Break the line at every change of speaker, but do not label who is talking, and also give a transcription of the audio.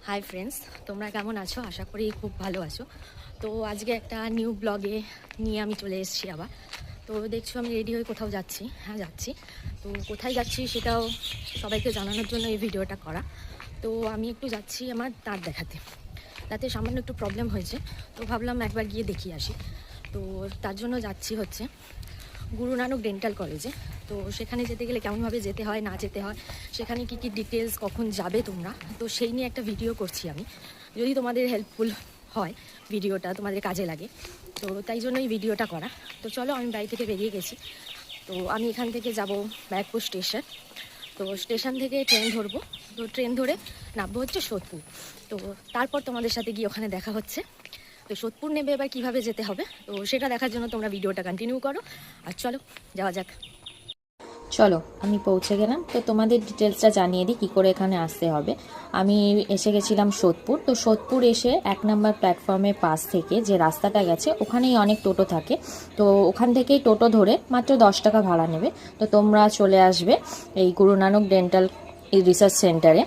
Hi friends, তোমরা কেমন আছো? আশা করি খুব ভালো আছো। তো আজকে একটা নিউ ব্লগে নিয়ে আমি চলে এসেছি আবার। তো দেখছো আমি রেডি হয়ে কোথাও যাচ্ছি। হ্যাঁ, যাচ্ছি। তো কোথায় যাচ্ছি সেটাও সবাইকে জানানোর জন্য এই ভিডিওটা করা। তো আমি একটু যাচ্ছি আমার দাঁত দেখাতে। তাতে সামান্য একটু প্রবলেম হয়েছে, তো ভাবলাম একবার গিয়ে দেখিয়ে আসি। তো তার জন্য যাচ্ছি হচ্ছে গুরু নানক ডেন্টাল কলেজে। তো সেখানে যেতে গেলে কেমনভাবে যেতে হয় না যেতে হয়, সেখানে কী কী ডিটেলস, কখন যাবে তোমরা, তো সেই নিয়ে একটা ভিডিও করছি আমি। যদি তোমাদের হেল্পফুল হয়, ভিডিওটা তোমাদের কাজে লাগে, তো তাই জন্য এই ভিডিওটা করা। তো চলো, আমি বাড়ি থেকে বেরিয়ে গেছি। তো আমি এখান থেকে যাব ব্যারাকপুর স্টেশন। তো স্টেশন থেকে ট্রেন ধরবো। তো ট্রেন ধরে নামবো হচ্ছে সোদপুর। তো তারপর তোমাদের সাথে গিয়ে ওখানে দেখা হচ্ছে। তো সোদপুর নেবে এবার কীভাবে যেতে হবে, তো সেটা দেখার জন্য তোমরা ভিডিওটা কন্টিনিউ করো। আর চলো যাওয়া যাক।
চলো আমি পৌঁছে গেলাম। তো তোমাদের ডিটেলসটা জানিয়ে দিই কী করে এখানে আসতে হবে। আমি এসে গেছিলাম সোদপুর। তো সোদপুর এসে 1 নম্বর প্ল্যাটফর্মের পাশ থেকে যে রাস্তাটা গেছে ওখানেই অনেক টোটো থাকে। তো ওখান থেকেই টোটো ধরে মাত্র 10 টাকা ভাড়া নেবে। তো তোমরা চলে আসবে এই গুরু নানক ডেন্টাল রিসার্চ সেন্টারে।